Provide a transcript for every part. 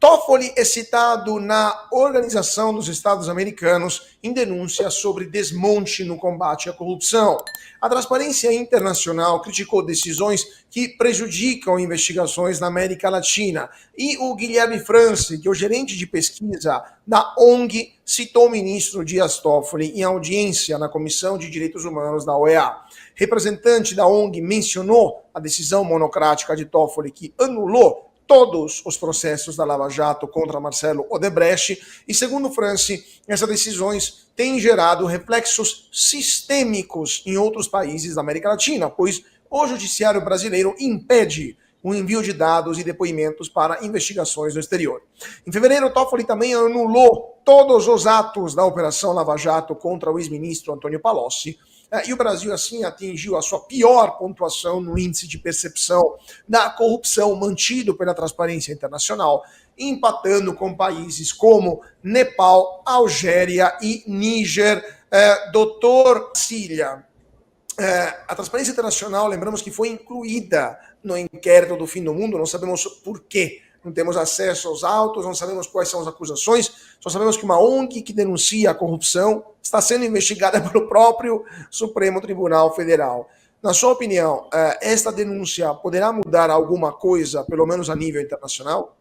Toffoli é citado na Organização dos Estados Americanos em denúncia sobre desmonte no combate à corrupção. A Transparência Internacional criticou decisões que prejudicam investigações na América Latina. E o Guilherme France, que é o gerente de pesquisa da ONG, citou o ministro Dias Toffoli em audiência na Comissão de Direitos Humanos da OEA. Representante da ONG mencionou a decisão monocrática de Toffoli que anulou todos os processos da Lava Jato contra Marcelo Odebrecht e, segundo France, essas decisões têm gerado reflexos sistêmicos em outros países da América Latina, pois o judiciário brasileiro impede o envio de dados e depoimentos para investigações no exterior. Em fevereiro, Toffoli também anulou todos os atos da Operação Lava Jato contra o ex-ministro Antônio Palocci, e o Brasil, assim, atingiu a sua pior pontuação no índice de percepção da corrupção mantido pela Transparência Internacional, empatando com países como Nepal, Algéria e Níger. Doutor Cília, a Transparência Internacional, lembramos que foi incluída no inquérito do Fim do Mundo, não sabemos por quê. Não temos acesso aos autos, não sabemos quais são as acusações, só sabemos que uma ONG que denuncia a corrupção está sendo investigada pelo próprio Supremo Tribunal Federal. Na sua opinião, esta denúncia poderá mudar alguma coisa, pelo menos a nível internacional?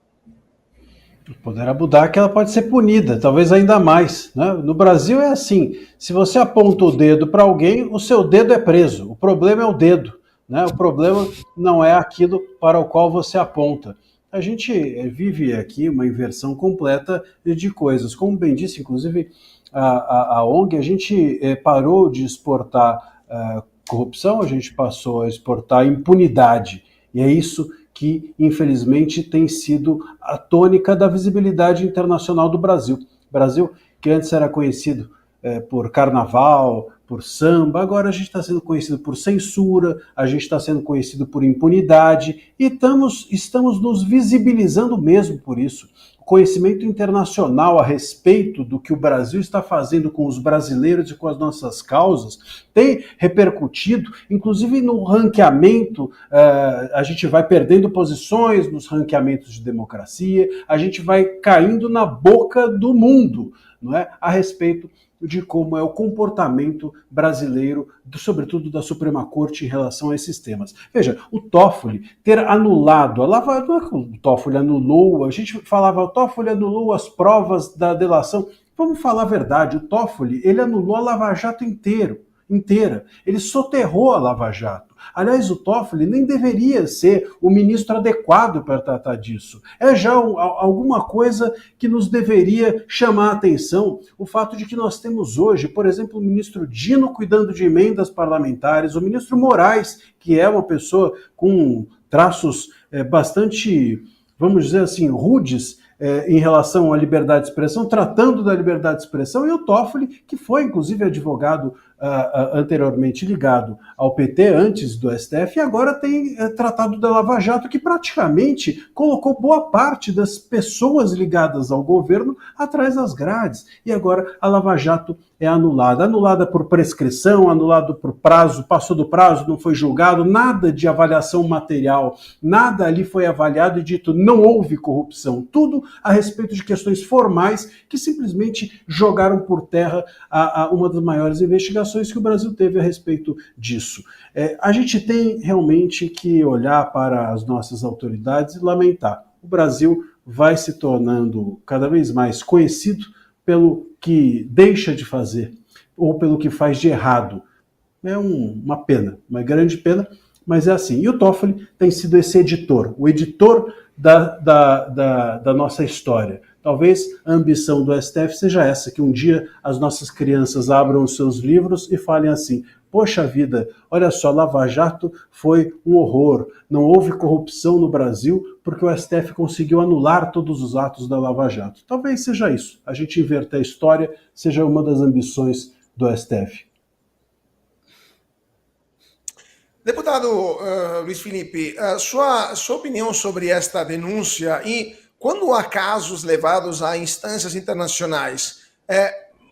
Poderá mudar que ela pode ser punida, talvez ainda mais, né? No Brasil é assim, se você aponta o dedo para alguém, o seu dedo é preso. O problema é o dedo, né? O problema não é aquilo para o qual você aponta. A gente vive aqui uma inversão completa de coisas. Como bem disse, inclusive, a ONG, a gente parou de exportar corrupção, a gente passou a exportar impunidade. E é isso que, infelizmente, tem sido a tônica da visibilidade internacional do Brasil. Brasil, que antes era conhecido por carnaval, por samba, agora a gente está sendo conhecido por censura, a gente está sendo conhecido por impunidade e estamos nos visibilizando mesmo por isso. O conhecimento internacional a respeito do que o Brasil está fazendo com os brasileiros e com as nossas causas tem repercutido, inclusive no ranqueamento, a gente vai perdendo posições nos ranqueamentos de democracia, a gente vai caindo na boca do mundo, não é? A respeito de como é o comportamento brasileiro, sobretudo da Suprema Corte em relação a esses temas. Veja, o Toffoli ter anulado, não é que o Toffoli anulou, a gente falava, o Toffoli anulou as provas da delação. Vamos falar a verdade, o Toffoli, ele anulou a Lava Jato inteira. Ele soterrou a Lava Jato. Aliás, o Toffoli nem deveria ser o ministro adequado para tratar disso. É já alguma coisa que nos deveria chamar a atenção, o fato de que nós temos hoje, por exemplo, o ministro Dino cuidando de emendas parlamentares, o ministro Moraes, que é uma pessoa com traços bastante, vamos dizer assim, rudes, em relação à liberdade de expressão, tratando da liberdade de expressão, e o Toffoli, que foi, inclusive, advogado anteriormente ligado ao PT, antes do STF, e agora tem tratado da Lava Jato, que praticamente colocou boa parte das pessoas ligadas ao governo atrás das grades. E agora a Lava Jato é anulada por prescrição, anulada por prazo, passou do prazo, não foi julgado, nada de avaliação material, nada ali foi avaliado e dito não houve corrupção, tudo a respeito de questões formais que simplesmente jogaram por terra uma das maiores investigações que o Brasil teve a respeito disso. A gente tem realmente que olhar para as nossas autoridades e lamentar. O Brasil vai se tornando cada vez mais conhecido pelo que deixa de fazer ou pelo que faz de errado. É uma pena, uma grande pena, mas é assim. E o Toffoli tem sido esse editor, o editor da nossa história. Talvez a ambição do STF seja essa, que um dia as nossas crianças abram os seus livros e falem assim, poxa vida, olha só, Lava Jato foi um horror, não houve corrupção no Brasil porque o STF conseguiu anular todos os atos da Lava Jato. Talvez seja isso, a gente inverter a história, seja uma das ambições do STF. Deputado Luiz Felipe, sua opinião sobre esta denúncia e quando há casos levados a instâncias internacionais,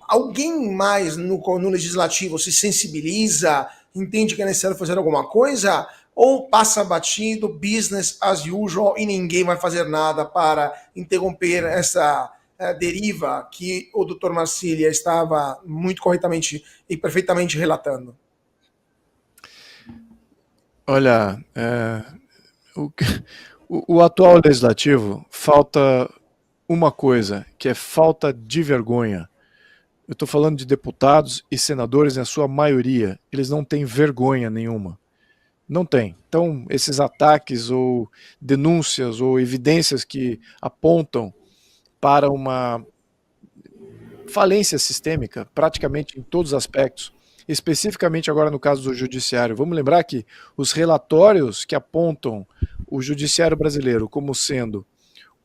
alguém mais no legislativo se sensibiliza, entende que é necessário fazer alguma coisa, ou passa batido, business as usual, e ninguém vai fazer nada para interromper essa deriva que o Dr. Marcília estava muito corretamente e perfeitamente relatando? Olha, o atual legislativo falta uma coisa, que é falta de vergonha. Eu estou falando de deputados e senadores, na sua maioria, eles não têm vergonha nenhuma. Não tem. Então, esses ataques ou denúncias ou evidências que apontam para uma falência sistêmica, praticamente em todos os aspectos, especificamente agora no caso do judiciário. Vamos lembrar que os relatórios que apontam o judiciário brasileiro como sendo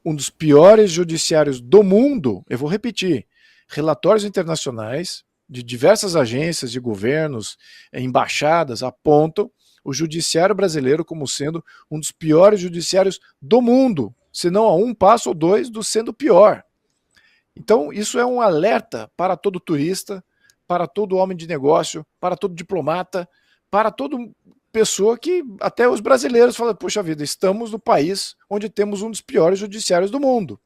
um dos piores judiciários do mundo, eu vou repetir, relatórios internacionais de diversas agências de governos, embaixadas, apontam o judiciário brasileiro como sendo um dos piores judiciários do mundo, se não a um passo ou dois do sendo pior. Então, isso é um alerta para todo turista, para todo homem de negócio, para todo diplomata, para toda pessoa que, até os brasileiros, falam, poxa vida, estamos no país onde temos um dos piores judiciários do mundo.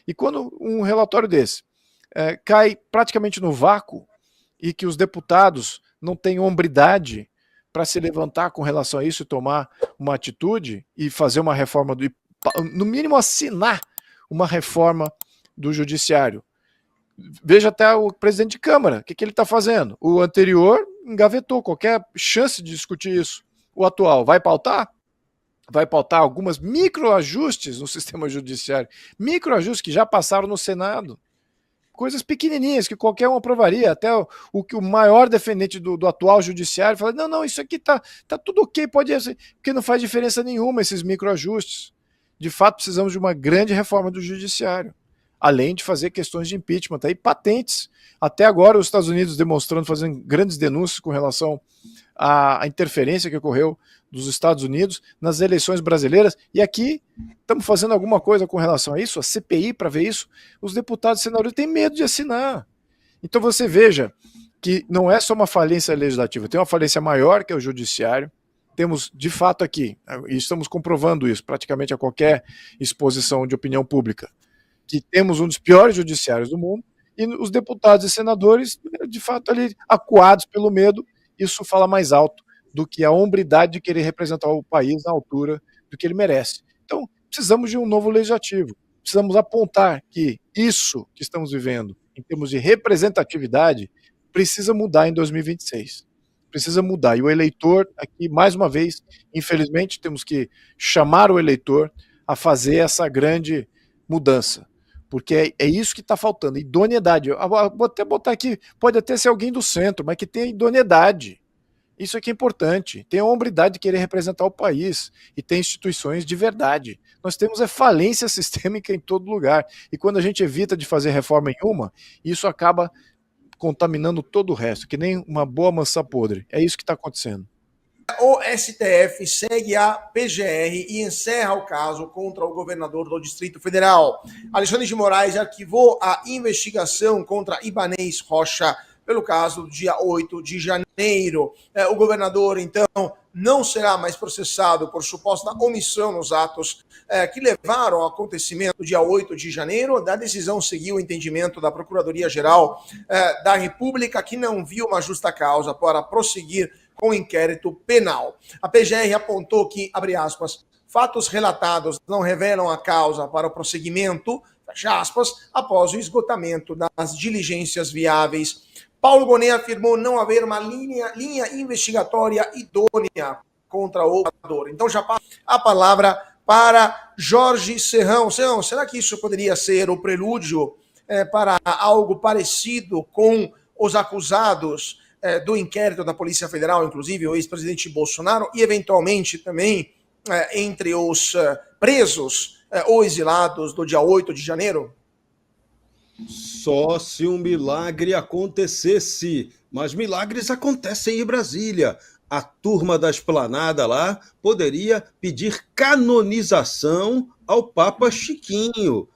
E quando um relatório desse cai praticamente no vácuo e que os deputados não têm hombridade para se levantar com relação a isso e tomar uma atitude e fazer uma reforma, no mínimo assinar uma reforma do judiciário. Veja até o presidente de Câmara, o que ele está fazendo? O anterior engavetou qualquer chance de discutir isso. O atual vai pautar? Vai pautar algumas microajustes no sistema judiciário, microajustes que já passaram no Senado. Coisas pequenininhas que qualquer um aprovaria, até o que o maior defendente do atual judiciário fala, não, isso aqui tá tudo ok, pode ser, porque não faz diferença nenhuma esses microajustes. De fato, precisamos de uma grande reforma do judiciário, além de fazer questões de impeachment aí patentes. Até agora os Estados Unidos demonstrando, fazendo grandes denúncias com relação à interferência que ocorreu dos Estados Unidos nas eleições brasileiras, e aqui estamos fazendo alguma coisa com relação a isso, a CPI para ver isso, os deputados e senadores têm medo de assinar. Então você veja que não é só uma falência legislativa, tem uma falência maior que é o judiciário. Temos de fato aqui, e estamos comprovando isso praticamente a qualquer exposição de opinião pública, que temos um dos piores judiciários do mundo, e os deputados e senadores, de fato, ali acuados pelo medo. Isso fala mais alto do que a hombridade de querer representar o país na altura do que ele merece. Então, precisamos de um novo legislativo. Precisamos apontar que isso que estamos vivendo, em termos de representatividade, precisa mudar em 2026. Precisa mudar. E o eleitor, aqui, mais uma vez, infelizmente, temos que chamar o eleitor a fazer essa grande mudança. Porque é isso que está faltando, idoneidade. Vou até botar aqui, pode até ser alguém do centro, mas que tenha idoneidade. Isso aqui é importante. Tem a hombridade de querer representar o país e tem instituições de verdade. Nós temos falência sistêmica em todo lugar. E quando a gente evita de fazer reforma em uma, isso acaba contaminando todo o resto, que nem uma boa maçã podre. É isso que está acontecendo. O STF segue a PGR e encerra o caso contra o governador do Distrito Federal. Alexandre de Moraes arquivou a investigação contra Ibanez Rocha pelo caso do dia 8 de janeiro. O governador, então, não será mais processado por suposta omissão nos atos que levaram ao acontecimento do dia 8 de janeiro. Da decisão seguiu o entendimento da Procuradoria-Geral da República, que não viu uma justa causa para prosseguir com o inquérito penal. A PGR apontou que, abre aspas, fatos relatados não revelam a causa para o prosseguimento, fecha aspas, após o esgotamento das diligências viáveis. Paulo Gonet afirmou não haver uma linha investigatória idônea contra o governador. Então já passa a palavra para Jorge Serrão. Serrão, será que isso poderia ser o prelúdio para algo parecido com os acusados do inquérito da Polícia Federal, inclusive o ex-presidente Bolsonaro, e eventualmente também entre os presos ou exilados do dia 8 de janeiro? Só se um milagre acontecesse. Mas milagres acontecem em Brasília. A turma da Esplanada lá poderia pedir canonização ao Papa Chiquinho.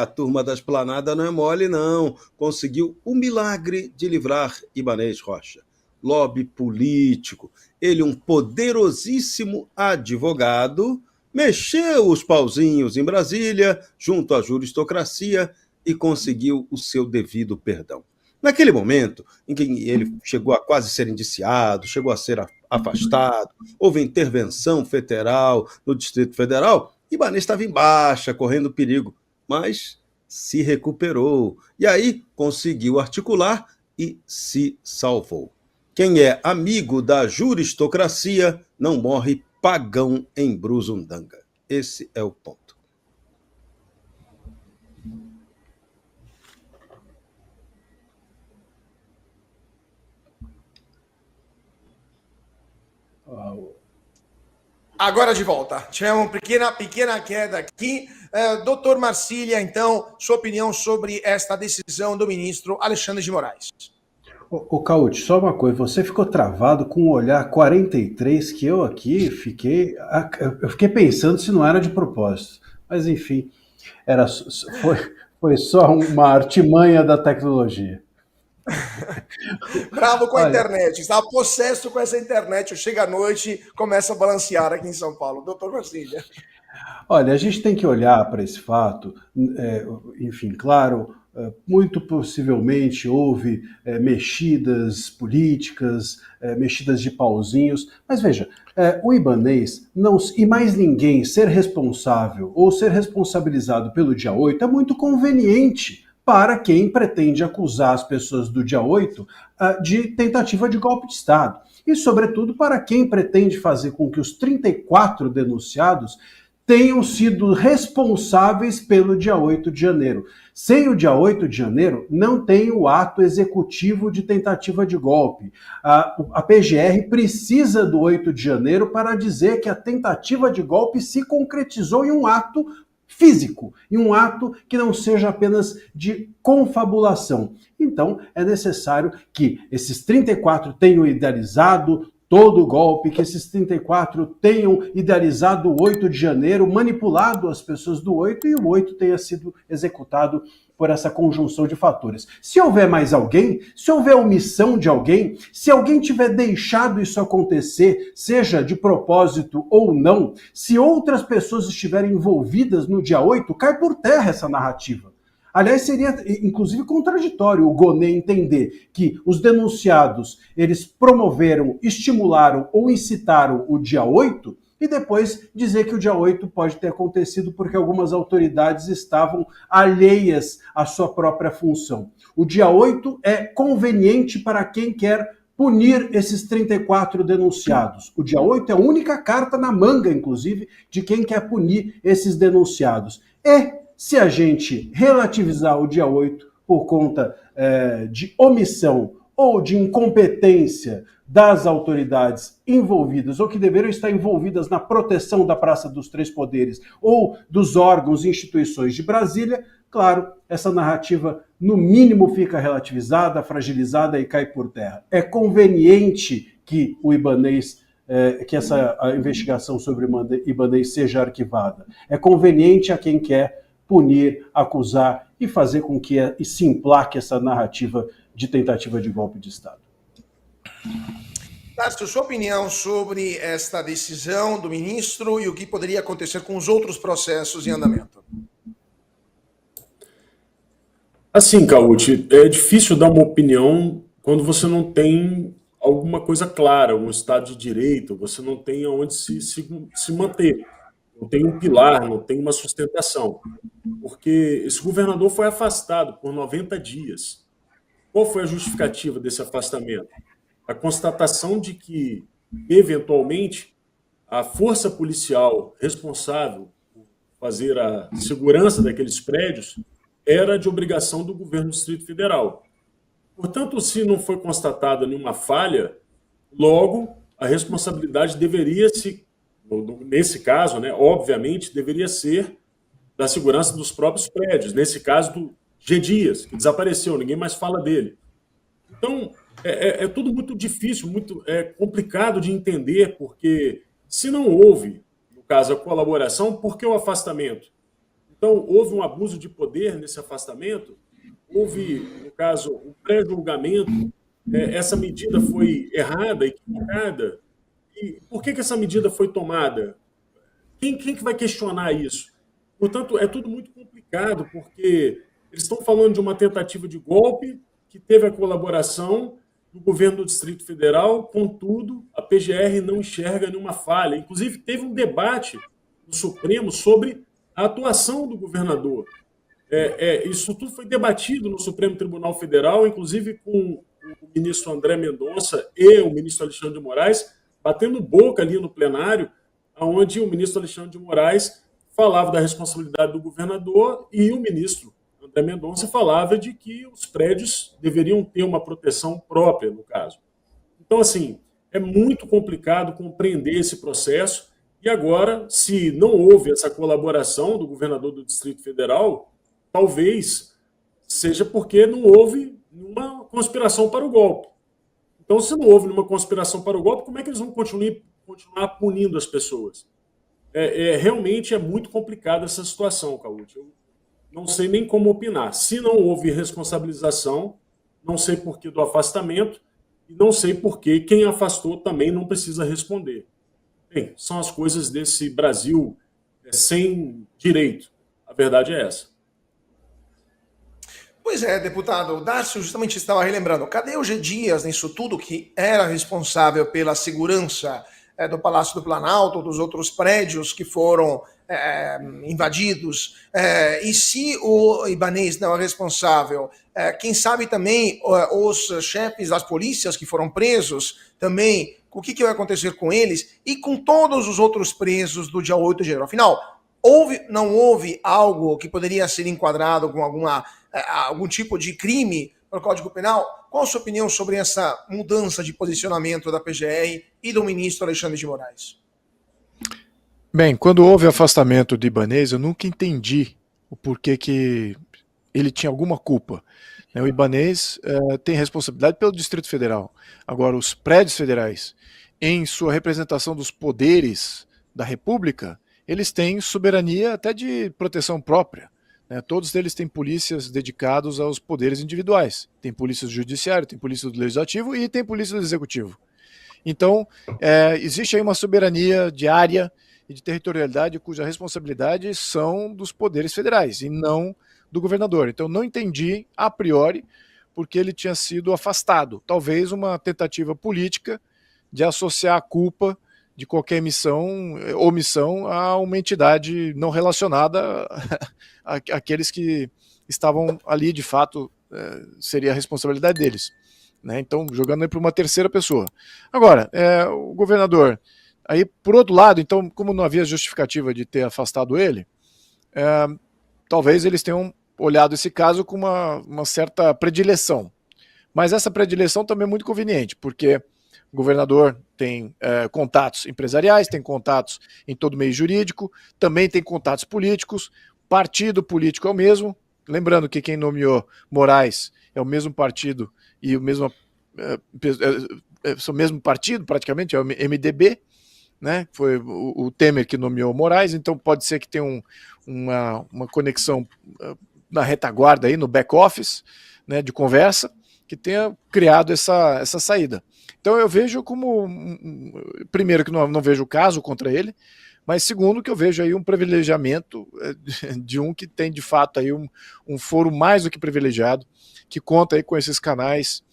A turma da Esplanada não é mole, não. Conseguiu o milagre de livrar Ibanez Rocha. lobby político. Ele, um poderosíssimo advogado, mexeu os pauzinhos em Brasília, junto à juristocracia, e conseguiu o seu devido perdão. Naquele momento em que ele chegou a quase ser indiciado, chegou a ser afastado, houve intervenção federal no Distrito Federal, Ibanez estava em baixa, correndo perigo, mas se recuperou. E aí conseguiu articular e se salvou. Quem é amigo da juristocracia não morre pagão em Brusundanga. Esse é o ponto. Agora de volta. Tivemos uma pequena queda aqui. Doutor Marcília, então, sua opinião sobre esta decisão do ministro Alexandre de Moraes. Ô Caute, só uma coisa, você ficou travado com o olhar 43 que eu aqui eu fiquei pensando se não era de propósito. Mas enfim, foi só uma artimanha da tecnologia. Bravo com a internet, estava possesso com essa internet. Chega à noite, começa a balancear aqui em São Paulo. Doutor Marcília. Olha, a gente tem que olhar para esse fato, enfim, claro, muito possivelmente houve mexidas políticas, mexidas de pauzinhos, mas veja, o Ibanez e mais ninguém ser responsável ou ser responsabilizado pelo dia 8 é muito conveniente para quem pretende acusar as pessoas do dia 8 de tentativa de golpe de Estado. E, sobretudo, para quem pretende fazer com que os 34 denunciados tenham sido responsáveis pelo dia 8 de janeiro. Sem o dia 8 de janeiro, não tem o ato executivo de tentativa de golpe. A PGR precisa do 8 de janeiro para dizer que a tentativa de golpe se concretizou em um ato físico, em um ato que não seja apenas de confabulação. Então, é necessário que esses 34 tenham idealizado todo o golpe, que esses 34 tenham idealizado o 8 de janeiro, manipulado as pessoas do 8 e o 8 tenha sido executado por essa conjunção de fatores. Se houver mais alguém, se houver omissão de alguém, se alguém tiver deixado isso acontecer, seja de propósito ou não, se outras pessoas estiverem envolvidas no dia 8, cai por terra essa narrativa. Aliás, seria, inclusive, contraditório o Gonê entender que os denunciados, eles promoveram, estimularam ou incitaram o dia 8 e depois dizer que o dia 8 pode ter acontecido porque algumas autoridades estavam alheias à sua própria função. O dia 8 é conveniente para quem quer punir esses 34 denunciados. O dia 8 é a única carta na manga, inclusive, de quem quer punir esses denunciados. Se a gente relativizar o dia 8 por conta de omissão ou de incompetência das autoridades envolvidas ou que deveriam estar envolvidas na proteção da Praça dos Três Poderes ou dos órgãos e instituições de Brasília, claro, essa narrativa no mínimo fica relativizada, fragilizada e cai por terra. É conveniente que o Ibanez que a investigação sobre o Ibanez seja arquivada. É conveniente a quem quer punir, acusar e fazer com que se emplaque essa narrativa de tentativa de golpe de Estado. Tássio, sua opinião sobre esta decisão do ministro e o que poderia acontecer com os outros processos em andamento? Assim, Caute, é difícil dar uma opinião quando você não tem alguma coisa clara, um Estado de Direito, você não tem onde se manter. Não tem um pilar, não tem uma sustentação. Porque esse governador foi afastado por 90 dias. Qual foi a justificativa desse afastamento? A constatação de que, eventualmente, a força policial responsável por fazer a segurança daqueles prédios era de obrigação do governo do Distrito Federal. Portanto, se não foi constatada nenhuma falha, logo a responsabilidade deveria nesse caso, né, obviamente, deveria ser da segurança dos próprios prédios. Nesse caso do G. Dias, que desapareceu, ninguém mais fala dele. Então, é tudo muito difícil, muito complicado de entender, porque se não houve, no caso, a colaboração, por que o afastamento? Então, houve um abuso de poder nesse afastamento, houve, no caso, um pré-julgamento essa medida foi errada, equivocada? E por que essa medida foi tomada? Quem que vai questionar isso? Portanto, é tudo muito complicado, porque eles estão falando de uma tentativa de golpe que teve a colaboração do governo do Distrito Federal, contudo, a PGR não enxerga nenhuma falha. Inclusive, teve um debate no Supremo sobre a atuação do governador. Isso tudo foi debatido no Supremo Tribunal Federal, inclusive com o ministro André Mendonça e o ministro Alexandre de Moraes, batendo boca ali no plenário, onde o ministro Alexandre de Moraes falava da responsabilidade do governador e o ministro André Mendonça falava de que os prédios deveriam ter uma proteção própria, no caso. Então, assim, é muito complicado compreender esse processo e agora, se não houve essa colaboração do governador do Distrito Federal, talvez seja porque não houve uma conspiração para o golpe. Então, se não houve uma conspiração para o golpe, como é que eles vão continuar punindo as pessoas? Realmente é muito complicada essa situação, Caute. Eu não sei nem como opinar. Se não houve responsabilização, não sei por que do afastamento e não sei por que quem afastou também não precisa responder. Bem, são as coisas desse Brasil sem direito. A verdade é essa. Pois é, deputado, o Darcio justamente estava relembrando, cadê o G. Dias nisso tudo, que era responsável pela segurança do Palácio do Planalto, dos outros prédios que foram invadidos, e se o Ibanez não é responsável, quem sabe também os chefes das polícias que foram presos também, o que vai acontecer com eles e com todos os outros presos do dia 8 de janeiro? Afinal, não houve algo que poderia ser enquadrado com algum tipo de crime no Código Penal? Qual a sua opinião sobre essa mudança de posicionamento da PGR e do ministro Alexandre de Moraes? Bem, quando houve afastamento de Ibanez, eu nunca entendi o porquê que ele tinha alguma culpa. O Ibanez tem responsabilidade pelo Distrito Federal. Agora, os prédios federais, em sua representação dos poderes da República, eles têm soberania até de proteção própria. Todos eles têm polícias dedicados aos poderes individuais. Tem polícia do judiciário, tem polícia do legislativo e tem polícia do executivo. Então, existe aí uma soberania de área e de territorialidade cuja responsabilidade são dos poderes federais e não do governador. Então, não entendi, a priori, porque ele tinha sido afastado. Talvez uma tentativa política de associar a culpa de qualquer omissão a uma entidade não relacionada àqueles que estavam ali, de fato, seria a responsabilidade deles. Então, jogando aí para uma terceira pessoa. Agora, o governador, aí, por outro lado, então, como não havia justificativa de ter afastado ele, talvez eles tenham olhado esse caso com uma certa predileção. Mas essa predileção também é muito conveniente, porque o governador tem contatos empresariais, tem contatos em todo o meio jurídico, também tem contatos políticos, partido político é o mesmo. Lembrando que quem nomeou Moraes é o mesmo partido e o mesmo, são o mesmo partido, praticamente, é o MDB, né? Foi o Temer que nomeou Moraes, então pode ser que tenha uma conexão na retaguarda, aí, no back-office, né, de conversa, que tenha criado essa saída. Então eu vejo como, primeiro, que não vejo o caso contra ele, mas segundo, que eu vejo aí um privilegiamento de um que tem de fato aí um foro mais do que privilegiado, que conta aí com esses canais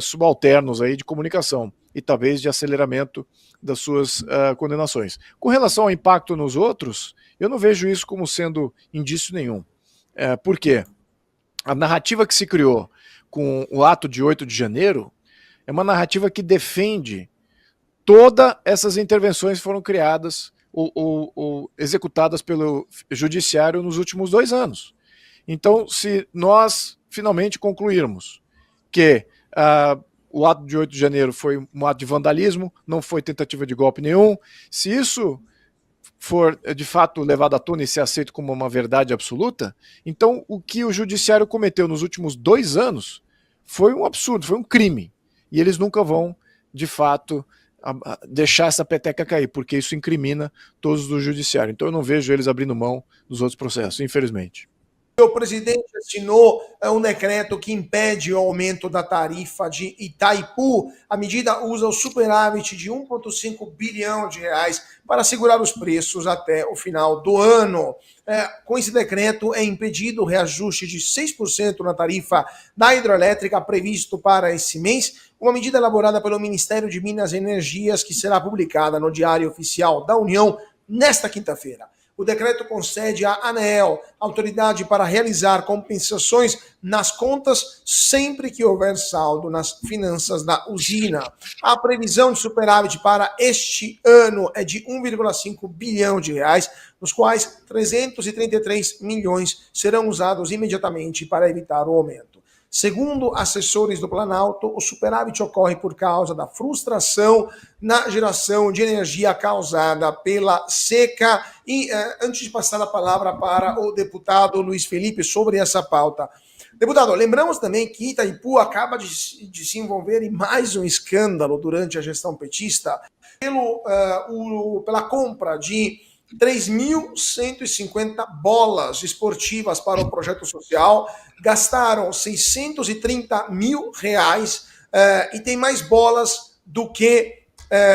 subalternos aí de comunicação e talvez de aceleramento das suas condenações. Com relação ao impacto nos outros, eu não vejo isso como sendo indício nenhum. Por quê? A narrativa que se criou com o ato de 8 de janeiro é uma narrativa que defende todas essas intervenções que foram criadas ou executadas pelo judiciário nos últimos 2 anos. Então, se nós finalmente concluirmos que o ato de 8 de janeiro foi um ato de vandalismo, não foi tentativa de golpe nenhum, se isso for de fato levado à tona e ser aceito como uma verdade absoluta, então o que o judiciário cometeu nos últimos 2 anos foi um absurdo, foi um crime. E eles nunca vão, de fato, deixar essa peteca cair, porque isso incrimina todos do judiciário. Então eu não vejo eles abrindo mão dos outros processos, infelizmente. O presidente assinou um decreto que impede o aumento da tarifa de Itaipu. A medida usa o superávit de 1,5 bilhão de reais para segurar os preços até o final do ano. Com esse decreto, é impedido o reajuste de 6% na tarifa da hidrelétrica previsto para esse mês, uma medida elaborada pelo Ministério de Minas e Energias que será publicada no Diário Oficial da União nesta quinta-feira. O decreto concede à ANEEL autoridade para realizar compensações nas contas sempre que houver saldo nas finanças da usina. A previsão de superávit para este ano é de 1,5 bilhão de reais, nos quais 333 milhões serão usados imediatamente para evitar o aumento. Segundo assessores do Planalto, o superávit ocorre por causa da frustração na geração de energia causada pela seca. E antes de passar a palavra para o deputado Luiz Felipe sobre essa pauta. Deputado, lembramos também que Itaipu acaba de se envolver em mais um escândalo durante a gestão petista pela compra de 3.150 bolas esportivas para o projeto social, gastaram 630 mil reais e tem mais bolas do que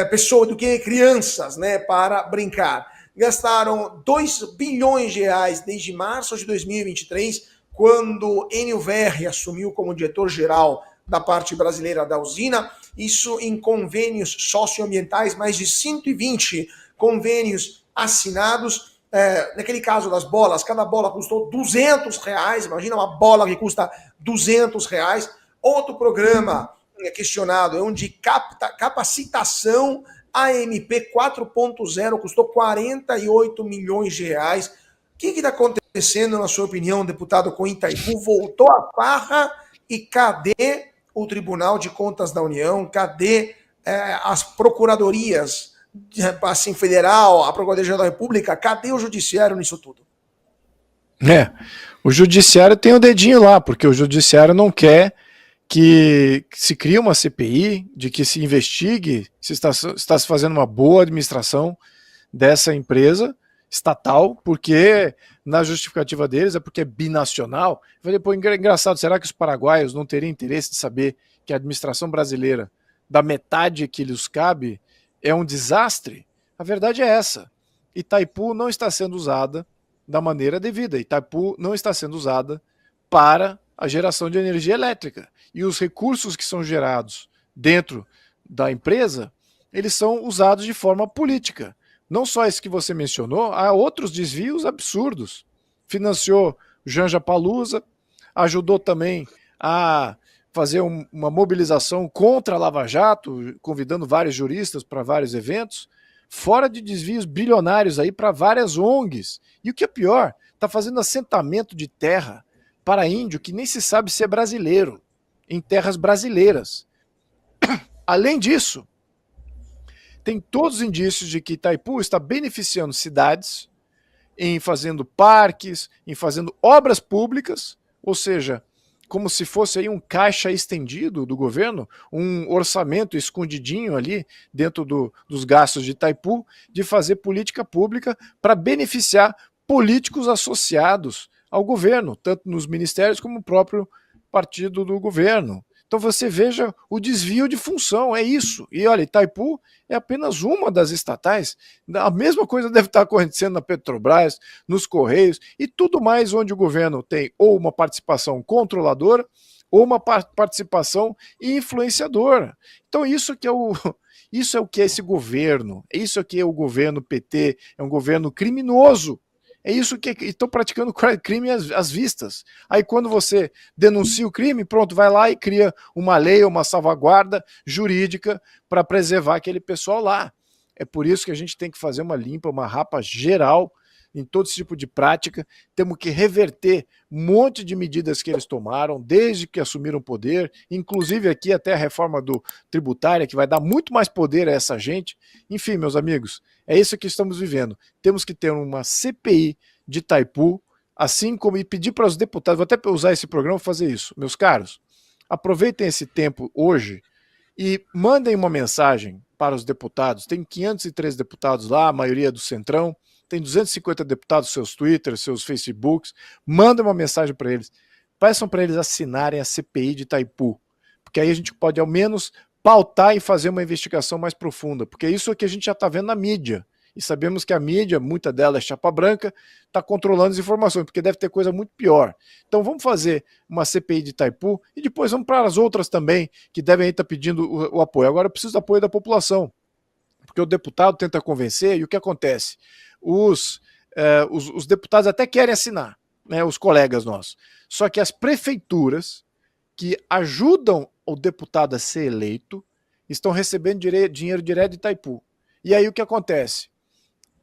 pessoas, do que crianças, né, para brincar. Gastaram 2 bilhões de reais desde março de 2023, quando Enio Verri assumiu como diretor-geral da parte brasileira da usina, isso em convênios socioambientais, mais de 120 convênios assinados. Naquele caso das bolas, cada bola custou 200 reais, imagina uma bola que custa 200 reais. Outro programa questionado é um de capacitação AMP 4.0, custou 48 milhões de reais. O que está acontecendo, na sua opinião, deputado, com Itaipu? Voltou a farra e cadê o Tribunal de Contas da União? Cadê as procuradorias, assim, federal, a Procuradoria da República? Cadê o judiciário nisso tudo? O judiciário tem o dedinho lá, porque o judiciário não quer que se crie uma CPI, de que se investigue se está se fazendo uma boa administração dessa empresa estatal, porque na justificativa deles é porque é binacional. Eu falei, pô, engraçado, será que os paraguaios não teriam interesse de saber que a administração brasileira, da metade que lhes cabe, é um desastre? A verdade é essa. Itaipu não está sendo usada da maneira devida. Itaipu não está sendo usada para a geração de energia elétrica. E os recursos que são gerados dentro da empresa, eles são usados de forma política. Não só esse que você mencionou, há outros desvios absurdos. Financiou Janja Palusa, ajudou também a fazer uma mobilização contra a Lava Jato, convidando vários juristas para vários eventos, fora de desvios bilionários aí para várias ONGs. E o que é pior, está fazendo assentamento de terra para índio que nem se sabe se é brasileiro, em terras brasileiras. Além disso, tem todos os indícios de que Itaipu está beneficiando cidades em fazendo parques, em fazendo obras públicas, ou seja, como se fosse aí um caixa estendido do governo, um orçamento escondidinho ali dentro dos gastos de Itaipu, de fazer política pública para beneficiar políticos associados ao governo, tanto nos ministérios como no próprio partido do governo. Então você veja o desvio de função, é isso. E olha, Itaipu é apenas uma das estatais. A mesma coisa deve estar acontecendo na Petrobras, nos Correios e tudo mais onde o governo tem ou uma participação controladora ou uma participação influenciadora. Então isso é o que é esse governo, isso que é o governo PT, é um governo criminoso. É isso que estão praticando crime às vistas. Aí quando você denuncia o crime, pronto, vai lá e cria uma lei, uma salvaguarda jurídica para preservar aquele pessoal lá. É por isso que a gente tem que fazer uma limpa, uma rapa geral em todo esse tipo de prática. Temos que reverter um monte de medidas que eles tomaram desde que assumiram o poder, inclusive aqui até a reforma tributária, que vai dar muito mais poder a essa gente. Enfim, meus amigos, é isso que estamos vivendo. Temos que ter uma CPI de Itaipu, assim como e pedir para os deputados, vou até usar esse programa para fazer isso. Meus caros, aproveitem esse tempo hoje e mandem uma mensagem para os deputados. Tem 513 deputados lá, a maioria do Centrão, tem 250 deputados, seus Twitters, seus Facebooks, mandem uma mensagem para eles. Peçam para eles assinarem a CPI de Itaipu, porque aí a gente pode ao menos pautar e fazer uma investigação mais profunda, porque isso é que a gente já está vendo na mídia. E sabemos que a mídia, muita dela é chapa branca, está controlando as informações, porque deve ter coisa muito pior. Então vamos fazer uma CPI de Itaipu e depois vamos para as outras também, que devem estar pedindo o apoio. Agora eu preciso do apoio da população, porque o deputado tenta convencer e o que acontece? Os deputados até querem assinar, né, os colegas nossos. Só que as prefeituras que ajudam o deputado a ser eleito estão recebendo dinheiro direto de Itaipu. E aí o que acontece?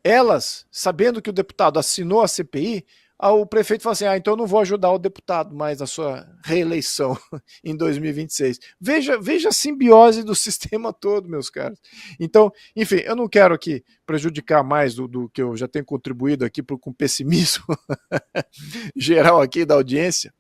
Elas, sabendo que o deputado assinou a CPI, o prefeito fala assim, então eu não vou ajudar o deputado mais na sua reeleição em 2026. Veja a simbiose do sistema todo, meus caros. Então, enfim, eu não quero aqui prejudicar mais do que eu já tenho contribuído aqui com pessimismo geral aqui da audiência,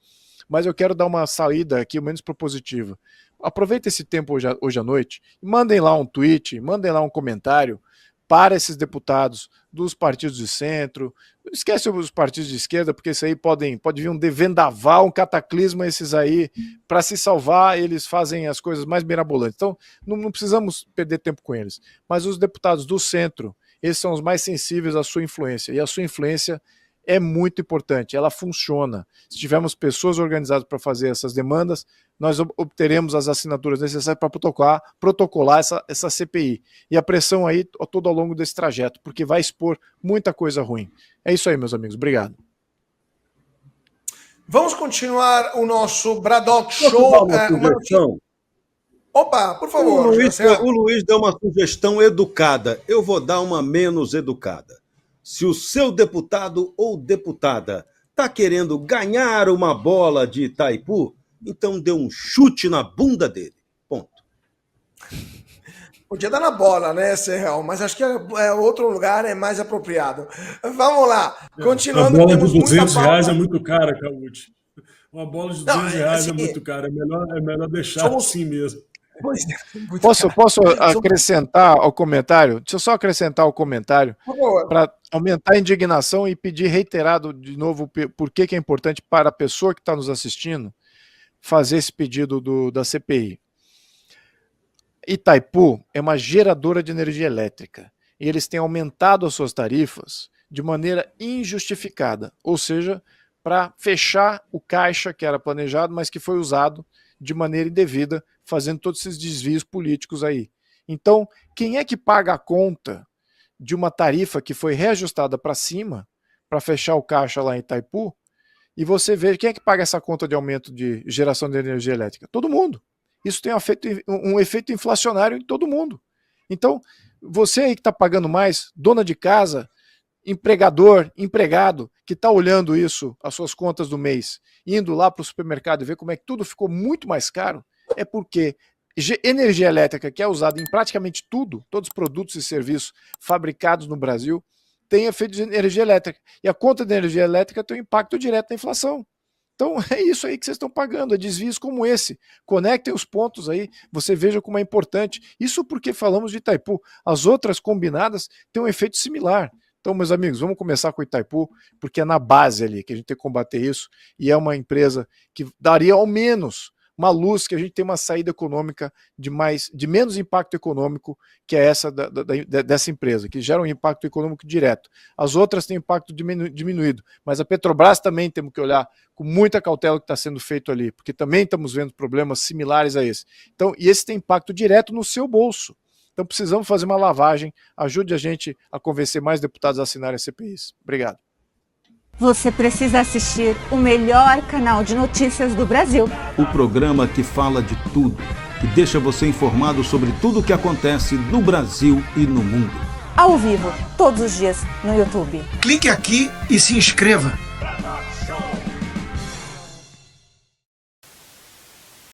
mas eu quero dar uma saída aqui, menos propositiva. Aproveita esse tempo hoje à noite, mandem lá um tweet, mandem lá um comentário para esses deputados dos partidos de centro. Não esquece os partidos de esquerda, porque isso aí pode vir um vendaval, um cataclisma, esses aí, para se salvar, eles fazem as coisas mais mirabolantes. Então, não precisamos perder tempo com eles. Mas os deputados do centro, esses são os mais sensíveis à sua influência, e a sua influência é muito importante, ela funciona. Se tivermos pessoas organizadas para fazer essas demandas, nós obteremos as assinaturas necessárias para protocolar essa CPI. E a pressão aí todo ao longo desse trajeto, porque vai expor muita coisa ruim. É isso aí, meus amigos. Obrigado. Vamos continuar o nosso Braddock Show. Opa, por favor. O Luiz deu uma sugestão educada. Eu vou dar uma menos educada. Se o seu deputado ou deputada está querendo ganhar uma bola de Itaipu, então dê um chute na bunda dele. Ponto. Podia dar na bola, né, Serrão? Mas acho que outro lugar é mais apropriado. Vamos lá. Continuando. A bola de R$200 é muito cara, Caúti. Uma bola de R$200 assim, é muito cara. É melhor deixar assim mesmo. Posso acrescentar ao comentário? Deixa eu só acrescentar ao comentário para aumentar a indignação e pedir reiterado de novo por que é importante para a pessoa que está nos assistindo fazer esse pedido da CPI. Itaipu é uma geradora de energia elétrica e eles têm aumentado as suas tarifas de maneira injustificada, ou seja, para fechar o caixa que era planejado, mas que foi usado de maneira indevida, fazendo todos esses desvios políticos aí. Então, quem é que paga a conta de uma tarifa que foi reajustada para cima, para fechar o caixa lá em Itaipu, e você vê quem é que paga essa conta de aumento de geração de energia elétrica? Todo mundo. Isso tem um efeito inflacionário em todo mundo. Então, você aí que está pagando mais, dona de casa, empregador, empregado, que está olhando isso, as suas contas do mês, indo lá para o supermercado e ver como é que tudo ficou muito mais caro, é porque energia elétrica, que é usada em praticamente tudo, todos os produtos e serviços fabricados no Brasil, tem efeito de energia elétrica. E a conta de energia elétrica tem um impacto direto na inflação. Então é isso aí que vocês estão pagando, é desvios como esse. Conectem os pontos aí, você veja como é importante. Isso porque falamos de Itaipu. As outras combinadas têm um efeito similar. Então, meus amigos, vamos começar com o Itaipu, porque é na base ali que a gente tem que combater isso, e é uma empresa que daria ao menos uma luz, que a gente tem uma saída econômica de menos impacto econômico, que é essa dessa empresa, que gera um impacto econômico direto. As outras têm impacto diminuído, mas a Petrobras também temos que olhar com muita cautela o que está sendo feito ali, porque também estamos vendo problemas similares a esse. Então, e esse tem impacto direto no seu bolso. Então precisamos fazer uma lavagem, ajude a gente a convencer mais deputados a assinarem a CPIs. Obrigado. Você precisa assistir o melhor canal de notícias do Brasil. O programa que fala de tudo, que deixa você informado sobre tudo o que acontece no Brasil e no mundo. Ao vivo, todos os dias, no YouTube. Clique aqui e se inscreva.